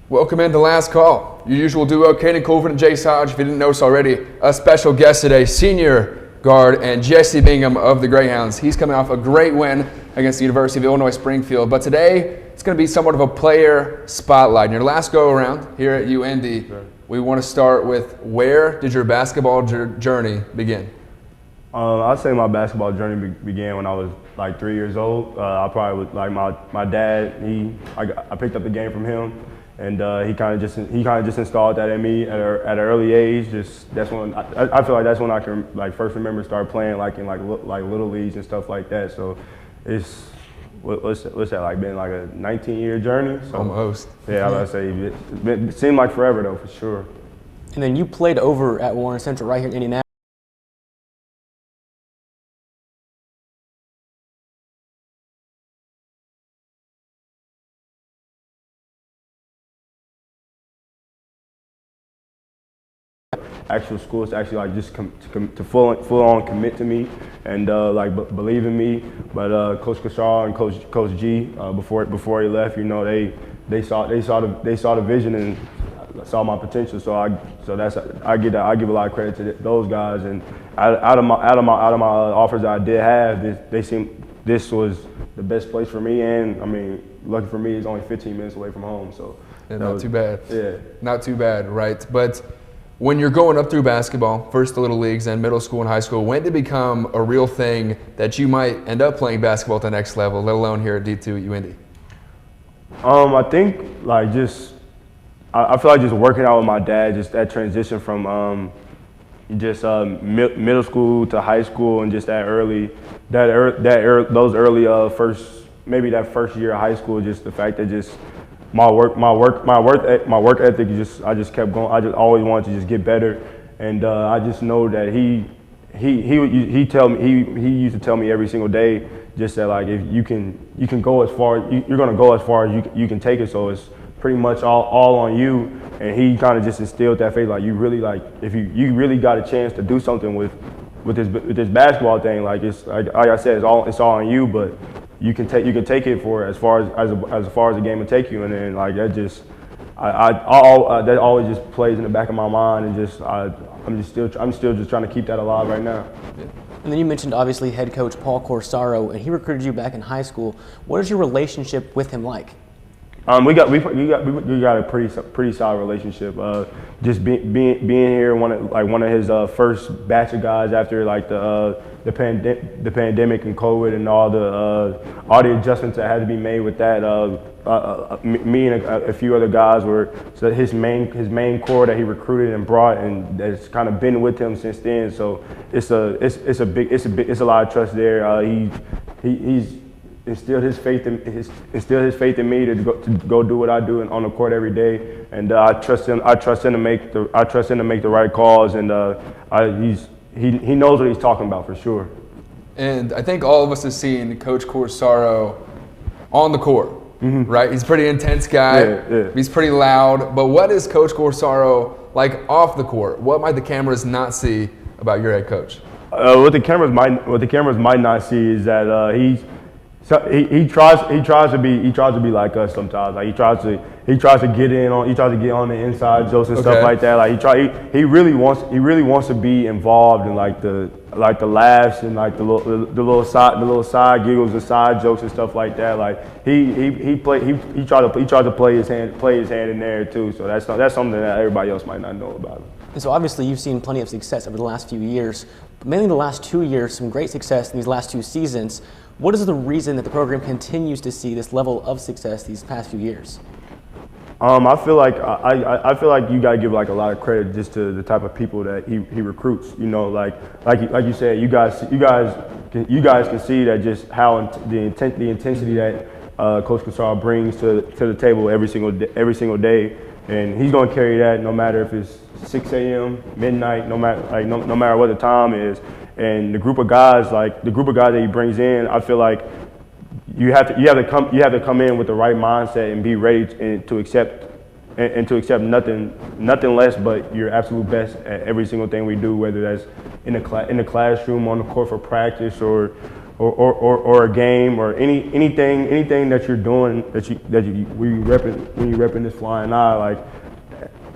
Welcome into Last Call. Your usual duo, Caden Colford and Jace Hodge. If you didn't know so already, a special guest today, senior guard and Jesse Bingham of the Greyhounds. He's coming off a great win against the University of Illinois Springfield. But today, it's going to be somewhat of a player spotlight. In your last go-around here at UINDY, we want to start with, where did your basketball journey begin? I'd say my basketball journey began when I was like 3 years old. I probably was like my dad. I picked up the game from him, and he kind of just installed that in me at an early age. That's when I feel like that's when I can like first remember start playing like in like little leagues and stuff like that. So it's what's that like been like a 19-year journey? So, almost. Yeah, I would say it seemed like forever though, for sure. And then you played over at Warren Central right here in Indianapolis. Actual schools to actually like just to full on commit to me and believe in me. But Coach Kashar and Coach G before he left, you know, they saw the vision and saw my potential. So I give a lot of credit to those guys. And out of my offers that I did have, this was the best place for me. And I mean, lucky for me, it's only 15 minutes away from home. So yeah, not too bad. Yeah, not too bad, right? But when you're going up through basketball, first the little leagues, then middle school and high school, when did it become a real thing that you might end up playing basketball at the next level, let alone here at D2 at UINDY? I think like I feel like just working out with my dad, just that transition from middle school to high school, and just that first year of high school, just the fact that just my work ethic I just kept going. I just always wanted to just get better, and I just know that he used to tell me every single day just that like if you can go as far, you're gonna go as far as you can take it. So it's pretty much all on you. And he kind of just instilled that faith, like you really like if you really got a chance to do something with this basketball thing, like it's like I said, it's all on you, but you can take it for as far as the game will take you. And then like that just that always just plays in the back of my mind, and just I'm still just trying to keep that alive right now. Yeah. And then you mentioned obviously head coach Paul Corsaro, and he recruited you back in high school. What is your relationship with him like? We got a pretty solid relationship. Just being here, one of his first batch of guys after like the pandemic and COVID and all the adjustments that had to be made with that. Me and a few other guys were his main core that he recruited and brought, and that's kind of been with him since then. So it's a lot of trust there. He's instilled his faith in me to go do what I do on the court every day, and I trust him to make the right calls, and he knows what he's talking about for sure. And I think all of us have seen Coach Corsaro on the court, right? He's a pretty intense guy. Yeah. He's pretty loud. But what is Coach Corsaro like off the court? What might the cameras not see about your head coach? What the cameras might not see is that he tries to be like us sometimes. Like he tries to get on the inside jokes and stuff like that. Like he really wants to be involved in like the laughs and like the little side giggles and side jokes and stuff like that. Like he tried to play his hand in there too. So that's something that everybody else might not know about him. And so obviously you've seen plenty of success over the last few years, but mainly the last 2 years, some great success in these last 2 seasons. What is the reason that the program continues to see this level of success these past few years? I feel like you gotta give like a lot of credit just to the type of people that he recruits. You know, like you said, you guys can see that just how the intensity that Coach Kashar brings to the table every single day, and he's gonna carry that no matter if it's 6 a.m., midnight, no matter what the time is. And the group of guys that he brings in, I feel like you have to come in with the right mindset and be ready to accept nothing less but your absolute best at every single thing we do, whether that's in the classroom, on the court for practice, or or a game or anything that you're doing when you repping this flying eye, like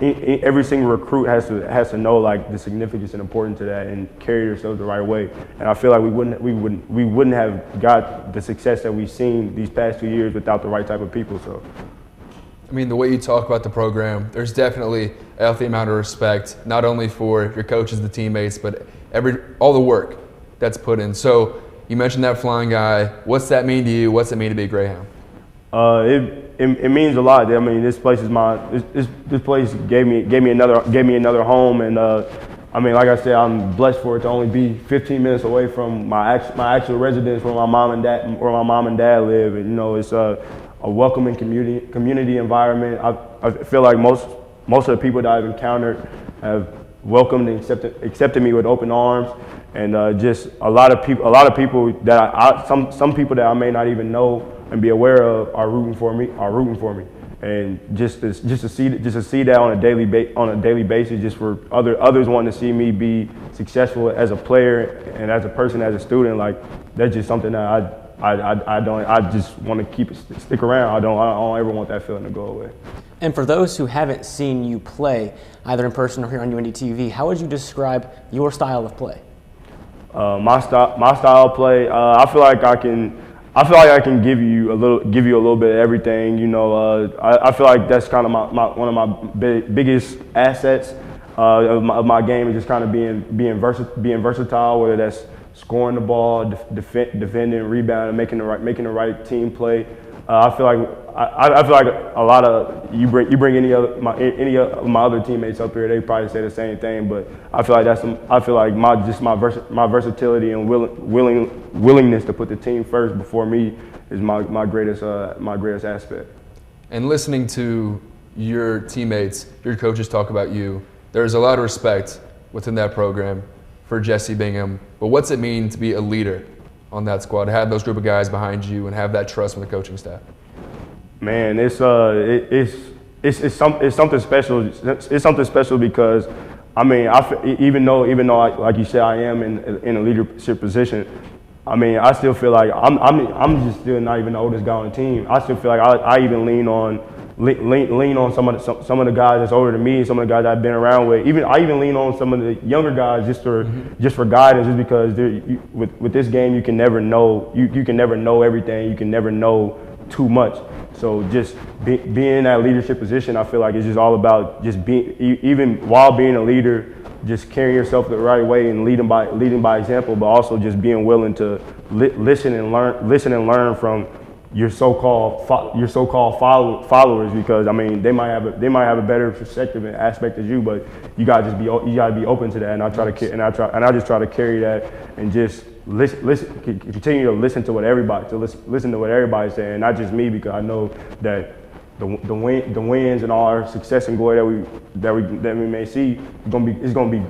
every single recruit has to know like the significance and importance of that and carry yourself the right way. And I feel like we wouldn't have got the success that we've seen these past 2 years without the right type of people. So. I mean, the way you talk about the program, there's definitely a healthy amount of respect, not only for your coaches, the teammates, but all the work that's put in. So you mentioned that flying guy. What's that mean to you? What's it mean to be a Greyhound? It means a lot. I mean, this place is this place gave me another home, and I mean, like I said, I'm blessed for it to only be 15 minutes away from my actual residence where my mom and dad live, and you know, it's a welcoming community environment. I feel like most of the people that I've encountered have welcomed and accepted me with open arms, and just a lot of people that some people that I may not even know and be aware of are rooting for me, and just to see that on a daily basis, just for others wanting to see me be successful as a player and as a person, as a student, like that's just something that I just want to stick around. I don't ever want that feeling to go away. And for those who haven't seen you play, either in person or here on UINDY TV, how would you describe your style of play? My style of play, I feel like I can give you a little bit of everything. You know, I feel like that's kind of one of my biggest assets of my game is just kind of being versatile, whether that's scoring the ball, defending, rebounding, making the right team play. I feel like a lot of you bring any of my other teammates up here, they probably say the same thing. But I feel like my versatility and willingness to put the team first before me is my greatest aspect. And listening to your teammates, your coaches talk about you, there's a lot of respect within that program for Jesse Bingham. But what's it mean to be a leader on that squad, to have those group of guys behind you and have that trust from the coaching staff? Man, it's something special. It's something special because, I mean, even though like you said, I am in a leadership position. I mean, I still feel like I'm just still not even the oldest guy on the team. I still feel like I even lean on some of the guys that's older than me, some of the guys I've been around with. I even lean on some of the younger guys just for guidance, just because with this game you can never know everything, you can never know too much. So just being in that leadership position, I feel like it's just all about just being, even while being a leader, just carrying yourself the right way and leading by example, but also just being willing to listen and learn from your so-called followers, because I mean they might have a better perspective and aspect as you, but you gotta be open to that. And I just try to carry that and just continue to listen to what everybody's saying, not just me, because I know that the wins and all our success and glory that we may see is gonna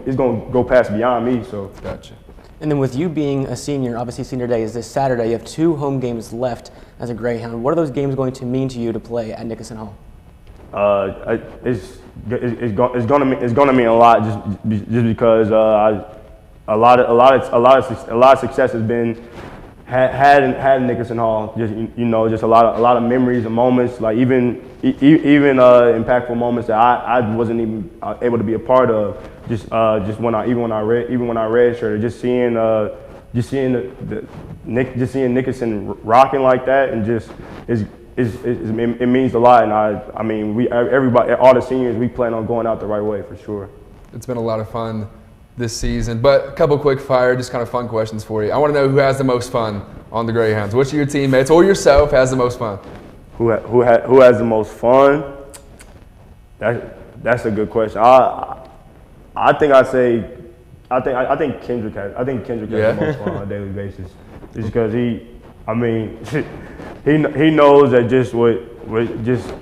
go past beyond me. So gotcha. And then with you being a senior, obviously senior day is this Saturday. You have 2 home games left as a Greyhound. What are those games going to mean to you to play at Nickerson Hall? It's gonna mean a lot just because a lot of success has been had in Nickerson Hall. Just just a lot of memories and moments, like even impactful moments that I wasn't even able to be a part of. Just when I redshirted, just seeing Nickerson rocking like that, and just it means a lot. And I mean everybody, all the seniors, we plan on going out the right way for sure. It's been a lot of fun this season, but a couple quick fire, just kind of fun questions for you. I want to know who has the most fun on the Greyhounds. Which of your teammates or yourself has the most fun? Who has the most fun? That's a good question. I think Kendrick has the most fun on a daily basis, just because he knows that just with just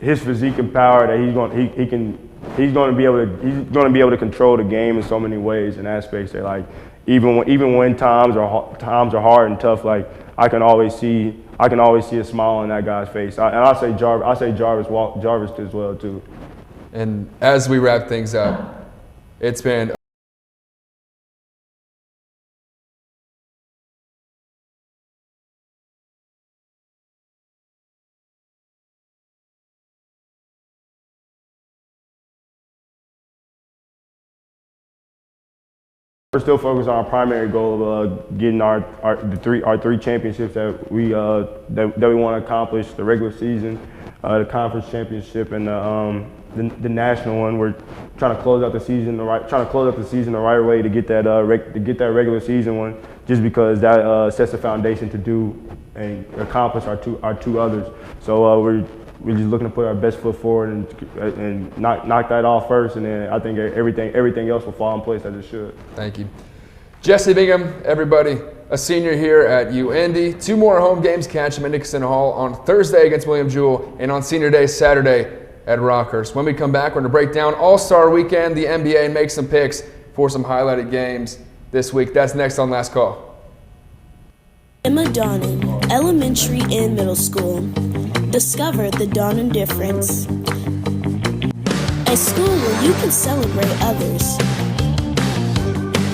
his physique and power that he's going to be able to control the game in so many ways and aspects that, like, even when times are hard and tough, like I can always see a smile on that guy's face. And I say Jarvis as well too. And as we wrap things up, it's been We're still focused on our primary goal of getting our three championships that we want to accomplish: the regular season, the conference championship, and the national one. We're trying to close out the season the right way to get that regular season one, just because that sets the foundation to do and accomplish our two others. So we're just looking to put our best foot forward and knock that off first, and then I think everything else will fall in place as it should. Thank you. Jesse Bingham, everybody, a senior here at UINDY. 2 more home games catch him in Dickinson Hall on Thursday against William Jewell and on Senior Day Saturday at Rockhurst. When we come back, we're going to break down All-Star Weekend, the NBA, and make some picks for some highlighted games this week. That's next on Last Call. Emma Donnan, elementary and middle school. Discover the Donnan difference. A school where you can celebrate others.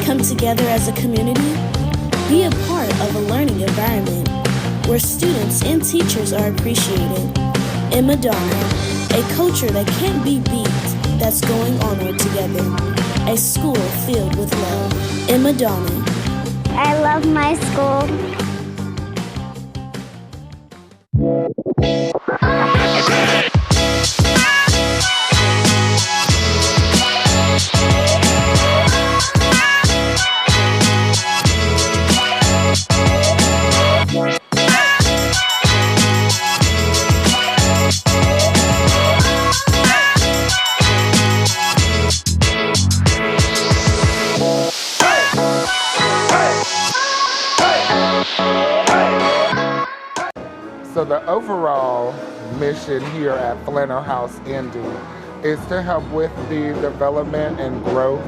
Come together as a community. Be a part of a learning environment where students and teachers are appreciated. Emma Donnan, a culture that can't be beat, that's going onward together. A school filled with love. Emma Donnan. I love my school. So the overall mission here at Flannel House Indy is to help with the development and growth,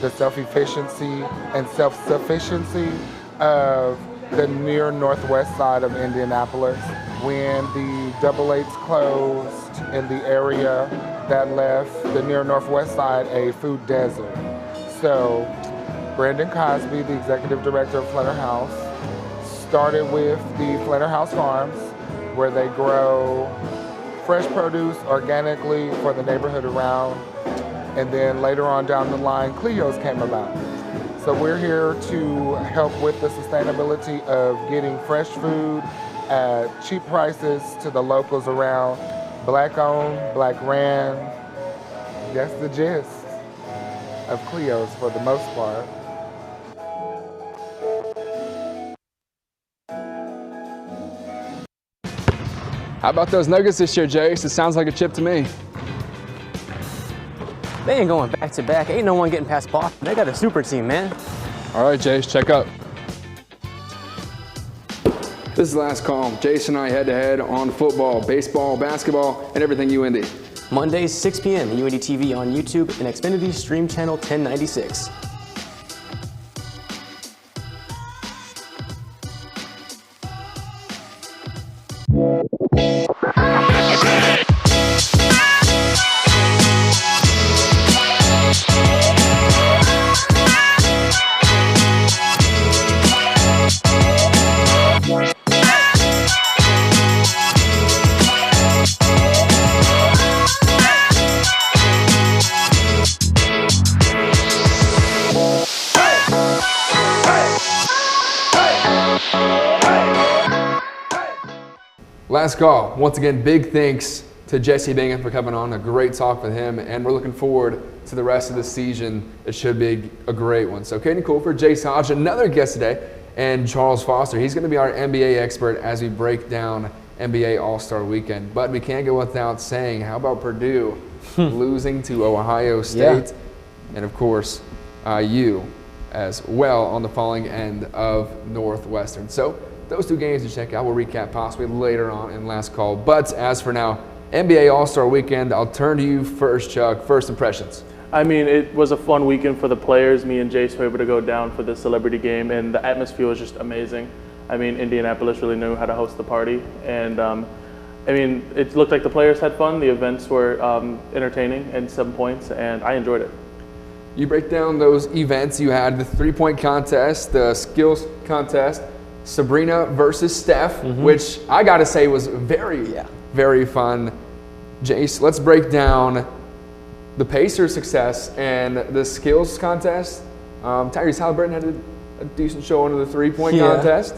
the self-efficiency and self-sufficiency of the near northwest side of Indianapolis. When the Double Eights closed in the area, that left the near northwest side a food desert. So Brandon Cosby, the executive director of Flannel House, started with the Flannel House Farms, where they grow fresh produce organically for the neighborhood around. And then later on down the line, Cleo's came about. So we're here to help with the sustainability of getting fresh food at cheap prices to the locals around. Black owned, black ran. That's the gist of Cleo's for the most part. How about those Nuggets this year, Jace? It sounds like a chip to me. They ain't going back to back. Ain't no one getting past Boston. They got a super team, man. All right, Jace, check up. This is Last Call. Jace and I head-to-head on football, baseball, basketball, and everything UINDY. Mondays, 6 p.m. UINDY TV on YouTube and Xfinity Stream Channel 1096. Last Call. Once again, big thanks to Jesse Bingham for coming on. A great talk with him, and we're looking forward to the rest of the season. It should be a great one. So Caden Colford, Jace Hodge, another guest today, and Charles Foster. He's going to be our NBA expert as we break down NBA All-Star Weekend. But we can't go without saying, how about Purdue losing to Ohio State? And of course, IU as well on the falling end of Northwestern. So those 2 games to check out. We'll recap possibly later on in Last Call. But as for now, NBA All-Star Weekend, I'll turn to you first, Chuck. First impressions. I mean, it was a fun weekend for the players. Me and Jace were able to go down for the celebrity game, and the atmosphere was just amazing. I mean, Indianapolis really knew how to host the party. And, I mean, it looked like the players had fun. The events were entertaining at some points, and I enjoyed it. You break down those events. You had the 3-point contest, the skills contest, Sabrina versus Steph, which I got to say was very fun. Jace, let's break down the Pacers' success and the skills contest Tyrese Halliburton had a decent show under the three-point contest.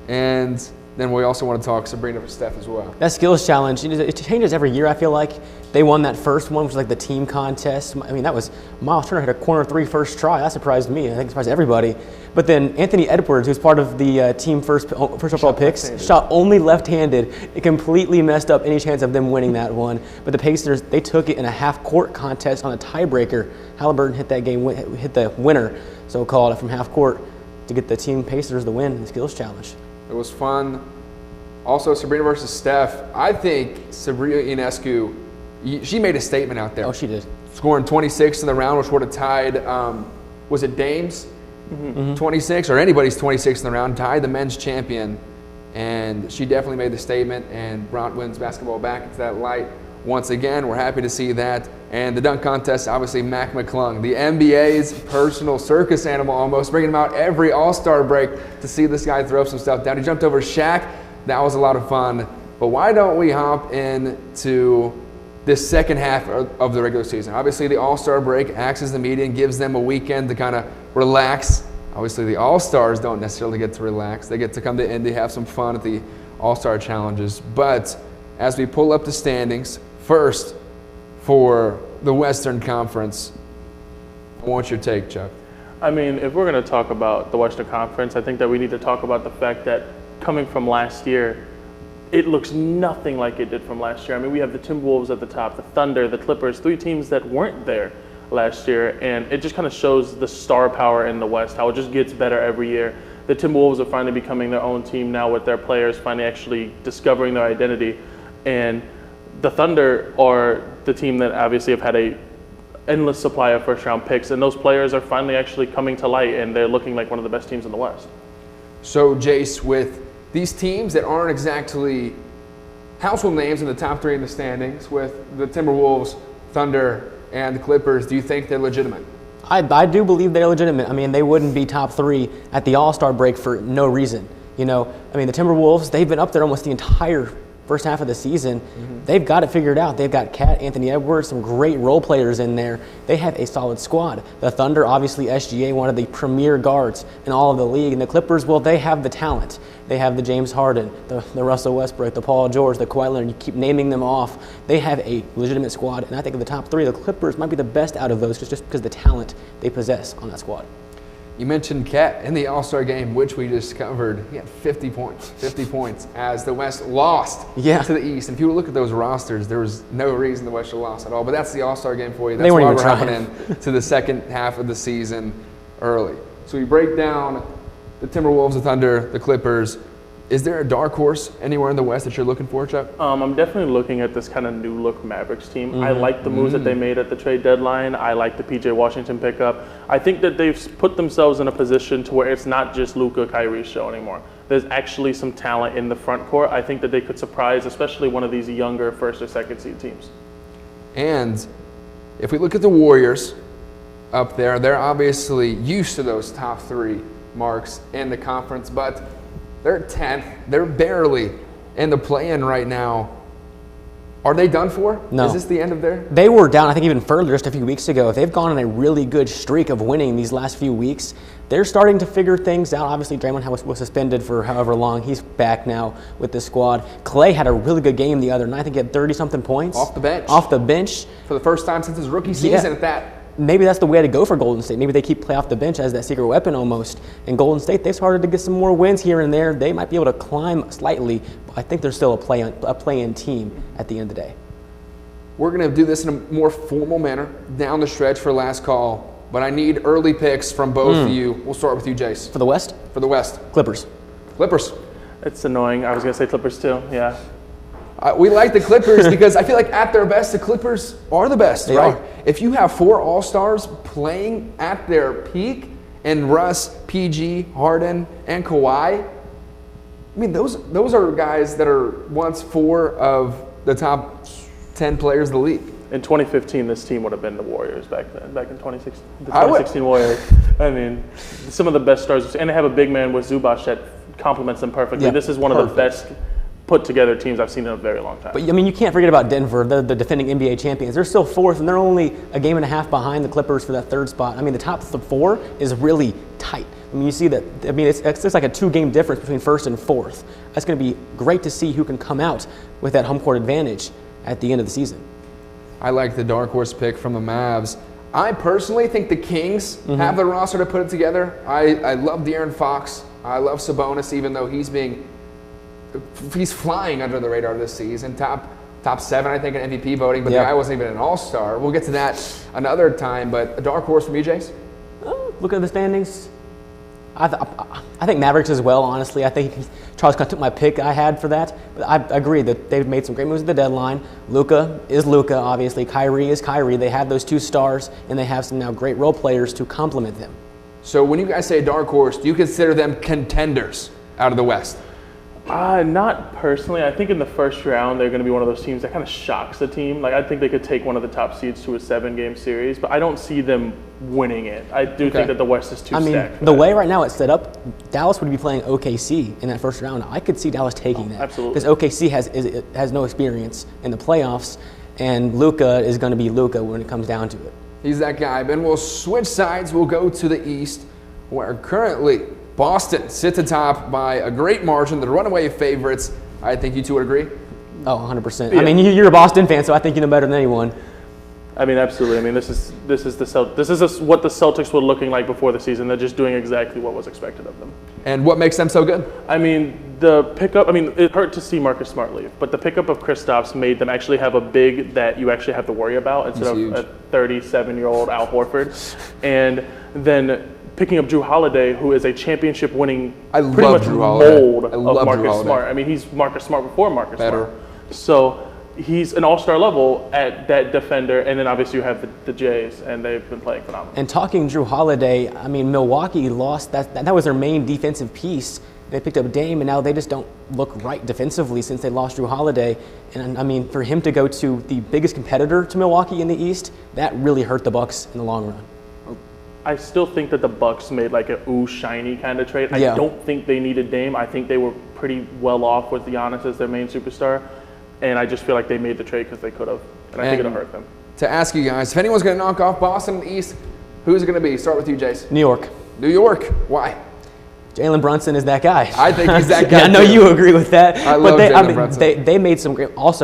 And then we also want to talk Sabrina for Steph as well. That skills challenge, it changes every year, I feel like. They won that first one, which was like the team contest. I mean, that was Miles Turner hit a corner three first try. That surprised me. I think it surprised everybody. But then Anthony Edwards, who's part of the team first overall picks, shot only left-handed. It completely messed up any chance of them winning that one. But the Pacers, they took it in a half-court contest on a tiebreaker. Halliburton hit that game, hit the winner, so-called, from half-court to get the team Pacers the win in the skills challenge. It was fun. Also, Sabrina versus Steph. I think Sabrina Ionescu, she made a statement out there. Oh, she did. Scoring 26 in the round, which would have tied, was it Dame's 26 or anybody's 26 in the round, tied the men's champion. And she definitely made the statement and brought women's basketball back into that light. Once again, we're happy to see that. And the dunk contest, obviously, Mac McClung, the NBA's personal circus animal almost, bringing him out every All-Star break to see this guy throw some stuff down. He jumped over Shaq. That was a lot of fun. But why don't we hop into this second half of the regular season? Obviously, the All-Star break acts as the median, gives them a weekend to kind of relax. Obviously, the All-Stars don't necessarily get to relax. They get to come to Indy, have some fun at the All-Star challenges. But as we pull up the standings, first for the Western Conference, I want your take, Chuck. I mean, if we're going to talk about the Western Conference, I think that we need to talk about the fact that coming from last year, it looks nothing like it did from last year. I mean, we have the Timberwolves at the top, the Thunder, the Clippers, three teams that weren't there last year, and it just kind of shows the star power in the West, how it just gets better every year. The Timberwolves are finally becoming their own team now with their players finally actually discovering their identity, and the Thunder are the team that obviously have had a endless supply of first-round picks, and those players are finally actually coming to light, and they're looking like one of the best teams in the West. So, Jace, with these teams that aren't exactly household names in the top three in the standings, with the Timberwolves, Thunder, and the Clippers, do you think they're legitimate? I do believe they're legitimate. I mean, they wouldn't be top three at the All-Star break for no reason. You know, I mean, the Timberwolves, they've been up there almost the entire first half of the season. They've got it figured out. They've got Cat, Anthony Edwards, some great role players in there. They have a solid squad. The Thunder, obviously SGA, one of the premier guards in all of the league. And the Clippers, well, they have the talent. They have the James Harden, the Russell Westbrook, the Paul George, the Kawhi Leonard. You keep naming them off. They have a legitimate squad. And I think of the top three, the Clippers might be the best out of those just because of the talent they possess on that squad. You mentioned Cat in the All-Star game, which we just covered. He had 50 points as the West lost to the East. And if you look at those rosters, there was no reason the West should have lost at all. But that's the All-Star game for you. That's why we're hopping in to the second half of the season early. So we break down the Timberwolves, the Thunder, the Clippers. Is there a dark horse anywhere in the West that you're looking for, Chuck? I'm definitely looking at this kind of new look Mavericks team. I like the moves that they made at the trade deadline. I like the PJ Washington pickup. I think that they've put themselves in a position to where it's not just Luka, Kyrie's show anymore. There's actually some talent in the front court. I think that they could surprise, especially one of these younger first or second seed teams. And if we look at the Warriors up there, they're obviously used to those top three marks in the conference, but they're 10th. They're barely in the play-in right now. Are they done for? No. Is this the end of their? They were down, I think, even further just a few weeks ago. If they've gone on a really good streak of winning these last few weeks, they're starting to figure things out. Obviously, Draymond was suspended for however long. He's back now with the squad. Clay had a really good game the other night. I think he had 30-something points. Off the bench. Off the bench. For the first time since his rookie season at that. Maybe that's the way to go for Golden State. Maybe they keep Clay off the bench as that secret weapon almost. And Golden State, they've started to get some more wins here and there. They might be able to climb slightly, but I think they're still a play-in team at the end of the day. We're going to do this in a more formal manner down the stretch for last call, but I need early picks from both of you. We'll start with you, Jace. For the West? For the West. Clippers. Clippers. It's annoying. I was going to say Clippers too, yeah. We like the Clippers because I feel like at their best, the Clippers are the best, They right? are. If you have four All-Stars playing at their peak, and Russ, PG, Harden, and Kawhi, I mean, those are guys that are once four of the top 10 players of the league. In 2015, this team would have been the Warriors back then, back in 2016. The 2016 Warriors. I mean, some of the best stars, and they have a big man with Zubac that complements them perfectly. Yeah, this is one of the best put together teams I've seen in a very long time. But I mean, you can't forget about Denver, the defending NBA champions. They're still fourth, and they're only a game and a half behind the Clippers for that third spot. I mean, the top four is really tight. I mean, you see that. I mean, it's just like a 2-game difference between first and fourth. That's going to be great to see who can come out with that home court advantage at the end of the season. I like the dark horse pick from the Mavs. I personally think the Kings have the roster to put it together. I love De'Aaron Fox. I love Sabonis, even though he's flying under the radar this season. Top 7, I think, in MVP voting, but the guy wasn't even an all-star. We'll get to that another time, but a dark horse from you, Jace? Look at the standings. I think Mavericks as well, honestly. I think Charles kind of took my pick I had for that. But I agree that they've made some great moves at the deadline. Luka is Luka, obviously. Kyrie is Kyrie. They have those 2 stars, and they have some now great role players to complement them. So when you guys say dark horse, do you consider them contenders out of the West? Not personally. I think in the first round, they're going to be one of those teams that kind of shocks the team. Like, I think they could take one of the top seeds to a 7-game series, but I don't see them winning it. I do think that the West is too stacked. The way right now it's set up, Dallas would be playing OKC in that first round. I could see Dallas taking that. Absolutely. Because OKC has no experience in the playoffs, and Luka is going to be Luka when it comes down to it. He's that guy. Then we'll switch sides. We'll go to the East, where currently Boston sits atop by a great margin. The runaway favorites. I think you two would agree. Oh, 100%. Yeah. I mean, you're a Boston fan, so I think you know better than anyone. I mean, absolutely. I mean, this is what the Celtics were looking like before the season. They're just doing exactly what was expected of them. And what makes them so good? I mean, the pickup. I mean, it hurt to see Marcus Smart leave, but the pickup of Kristaps made them actually have a big that you actually have to worry about instead of a 37-year-old Al Horford, and then picking up Drew Holiday, who is a championship-winning, pretty much mold of Marcus Smart. I mean, he's Marcus Smart before Marcus Smart. So he's an all-star level at that defender, and then obviously you have the Jays, and they've been playing phenomenal. And talking Drew Holiday, I mean, Milwaukee lost that was their main defensive piece. They picked up Dame, and now they just don't look right defensively since they lost Drew Holiday. And I mean, for him to go to the biggest competitor to Milwaukee in the East, that really hurt the Bucks in the long run. I still think that the Bucks made like a shiny kind of trade. I don't think they needed Dame. I think they were pretty well off with Giannis as their main superstar. And I just feel like they made the trade because they could have. And I think it'll hurt them. To ask you guys, if anyone's going to knock off Boston in the East, who's it going to be? Start with you, Jace. New York. New York. Why? Jalen Brunson is that guy. I think he's that guy. I know you agree with that. I love Jalen Brunson. They made some great moves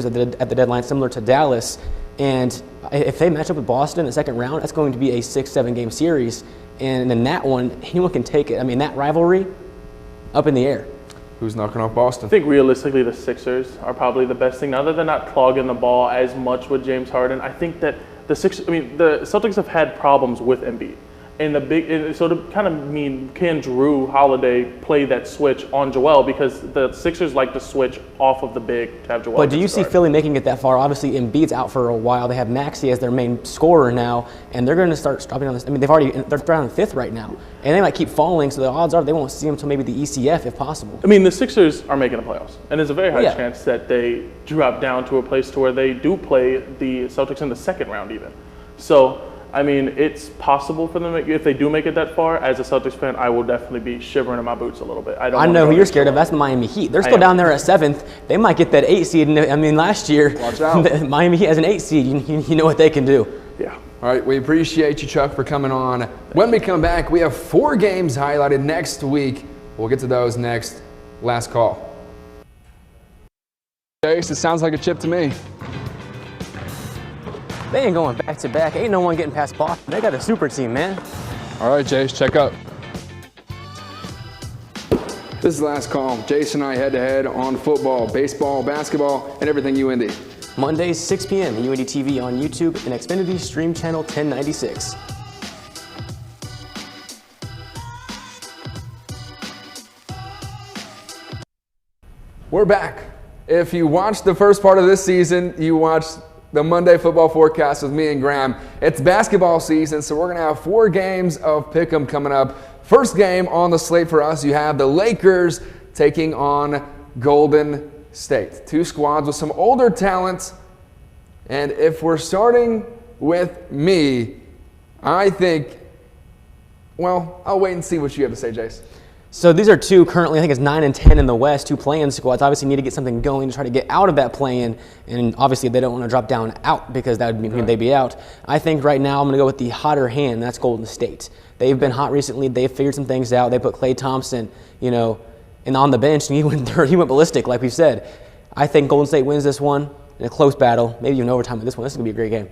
at the deadline, similar to Dallas. And if they match up with Boston in the second round, that's going to be a 6-7 game series. And in that one, anyone can take it. I mean, that rivalry, up in the air. Who's knocking off Boston? I think realistically the Sixers are probably the best thing. Now that they're not clogging the ball as much with James Harden, I think that the Celtics have had problems with Embiid. And so to kind of mean, can Drew Holiday play that switch on Joel? Because the Sixers like to switch off of the big to have Joel. But do you see Philly making it that far? Obviously, Embiid's out for a while. They have Maxey as their main scorer now, and they're going to start dropping on this. I mean, they're around 5th right now, and they might keep falling. So the odds are they won't see them until maybe the ECF if possible. I mean, the Sixers are making the playoffs, and there's a very high chance that they drop down to a place to where they do play the Celtics in the second round even. So, I mean, it's possible for them if they do make it that far. As a Celtics fan, I will definitely be shivering in my boots a little bit. I know who you're scared of. That's the Miami Heat. They're still down there at 7th. They might get that 8 seed. I mean, last year, watch out. Miami Heat as an 8 seed. You know what they can do. Yeah. All right, we appreciate you, Chuck, for coming on. When we come back, we have 4 games highlighted next week. We'll get to those next. Last call. Jace, it sounds like a chip to me. They ain't going back to back. Ain't no one getting past Boston. They got a super team, man. All right, Jace, check up. This is Last Call. Jace and I head-to-head on football, baseball, basketball, and everything UINDY. Mondays, 6 p.m. UINDY TV on YouTube and Xfinity Stream Channel 1096. We're back. If you watched the first part of this season, you watched the Monday football forecast with me and Graham. It's basketball season, so we're going to have 4 games of Pick'em coming up. First game on the slate for us, you have the Lakers taking on Golden State. 2 squads with some older talent. And if we're starting with me, I think, well, I'll wait and see what you have to say, Jace. So these are two currently, I think it's 9 and 10 in the West, two play-in squads. Obviously need to get something going to try to get out of that play-in, and obviously they don't want to drop down out because that would mean they'd be out. I think right now I'm going to go with the hotter hand, and that's Golden State. They've been hot recently. They've figured some things out. They put Klay Thompson, and on the bench, and he went ballistic, like we've said. I think Golden State wins this one in a close battle, maybe even overtime with this one. This is going to be a great game.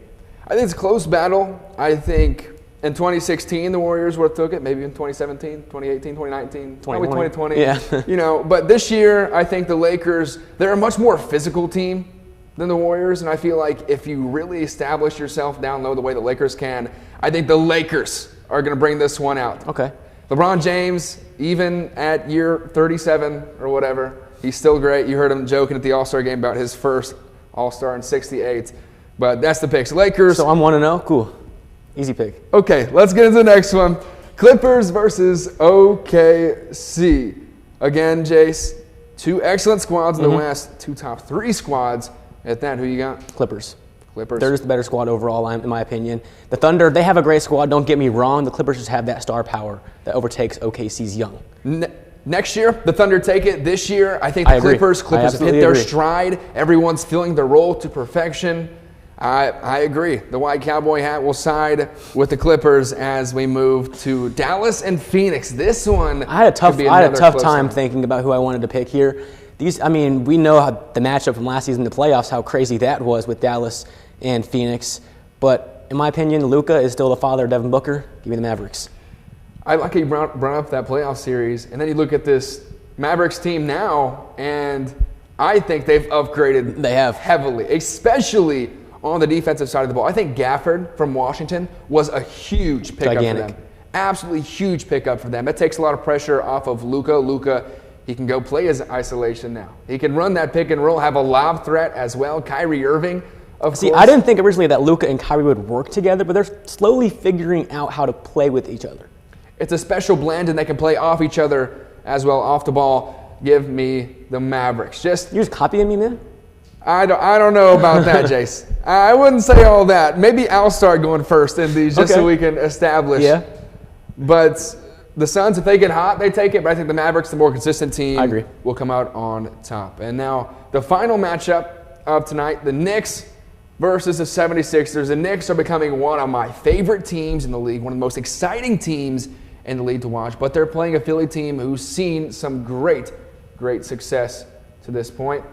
I think it's a close battle. I think in 2016, the Warriors would have took it. Maybe in 2017, 2018, 2019, probably 2020. Yeah. But this year, I think the Lakers, they're a much more physical team than the Warriors. And I feel like if you really establish yourself down low the way the Lakers can, I think the Lakers are going to bring this one out. Okay. LeBron James, even at year 37 or whatever, he's still great. You heard him joking at the All-Star game about his first All-Star in 68. But that's the picks. Lakers. So I'm 1-0. Cool. Easy pick. Okay, let's get into the next one. Clippers versus OKC. Again, Jace, two excellent squads in the West, two top 3 squads. At that, who you got? Clippers. Clippers. They're just the better squad overall, in my opinion. The Thunder, they have a great squad, don't get me wrong. The Clippers just have that star power that overtakes OKC's young. Next year, the Thunder take it. This year, I think the Clippers have hit their stride. Everyone's filling their role to perfection. I agree. The white cowboy hat will side with the Clippers as we move to Dallas and Phoenix. This one I had a tough time one. Thinking about who I wanted to pick here. We know how the matchup from last season, the playoffs, how crazy that was with Dallas and Phoenix. But in my opinion, Luka is still the father of Devin Booker. Give me the Mavericks. I like how you brought up that playoff series, and then you look at this Mavericks team now, and I think they've upgraded. They have heavily, especially on the defensive side of the ball. I think Gafford from Washington was a huge pickup for them. Absolutely huge pickup for them. It takes a lot of pressure off of Luka. Luka, he can go play his isolation now. He can run that pick and roll, have a lob threat as well. Kyrie Irving, of course. I didn't think originally that Luka and Kyrie would work together, but they're slowly figuring out how to play with each other. It's a special blend, and they can play off each other as well, off the ball. Give me the Mavericks. You're just copying me, man? I don't know about that, Jace. I wouldn't say all that. Maybe I'll start going first in these just so we can establish. Yeah. But the Suns, if they get hot, they take it. But I think the Mavericks, the more consistent team, I agree, will come out on top. And now the final matchup of tonight, the Knicks versus the 76ers. The Knicks are becoming one of my favorite teams in the league, one of the most exciting teams in the league to watch. But they're playing a Philly team who's seen some great success to this point.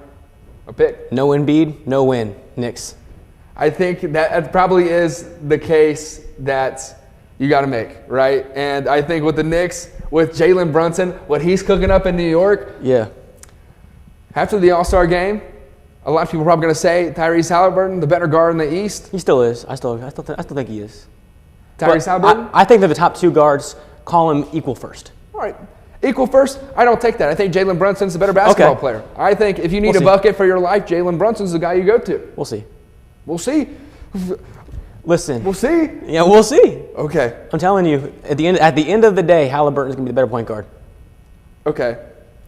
A pick. No Embiid, no win. Knicks. I think that probably is the case that you got to make, right? And I think with the Knicks, with Jalen Brunson, what he's cooking up in New York. Yeah. After the All-Star game, a lot of people are probably going to say Tyrese Halliburton, the better guard in the East. He still is. I still think he is. Tyrese Halliburton? I think that the top 2 guards call him equal first. All right. Equal first? I don't take that. I think Jalen Brunson's the better basketball player. I think if you need a bucket for your life, Jalen Brunson's the guy you go to. We'll see. We'll see. Listen. We'll see. Yeah, we'll see. Okay. I'm telling you, at the end of the day, Halliburton's going to be the better point guard. Okay.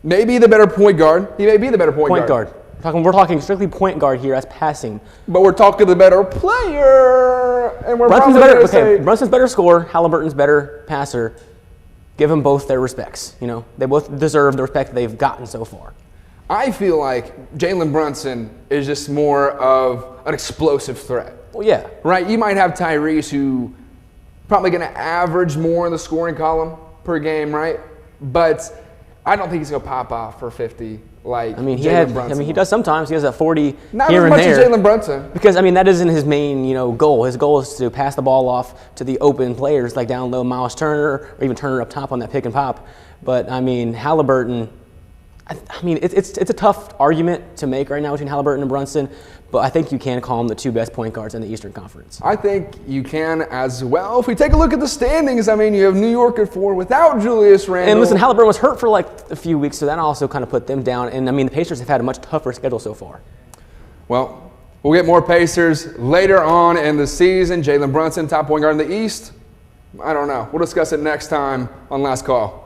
Maybe the better point guard. He may be the better point guard. We're talking strictly point guard here as passing. But we're talking the better player. And we're Brunson's better scorer. Halliburton's better passer. Give them both their respects. They both deserve the respect they've gotten so far. I feel like Jalen Brunson is just more of an explosive threat. Well, yeah. Right? You might have Tyrese, who probably going to average more in the scoring column per game, right? But I don't think he's going to pop off for 50 like Jalen Brunson. He does sometimes. He has that 40 Not here and there. Not as much as Jalen Brunson. Because, that isn't his main, goal. His goal is to pass the ball off to the open players like down low, Miles Turner, or even Turner up top on that pick and pop. But, Halliburton, it's a tough argument to make right now between Halliburton and Brunson, but I think you can call them the 2 best point guards in the Eastern Conference. I think you can as well. If we take a look at the standings, you have New York at 4 without Julius Randle. And listen, Halliburton was hurt for a few weeks, so that also kind of put them down. And the Pacers have had a much tougher schedule so far. Well, we'll get more Pacers later on in the season. Jalen Brunson, top point guard in the East. I don't know. We'll discuss it next time on Last Call.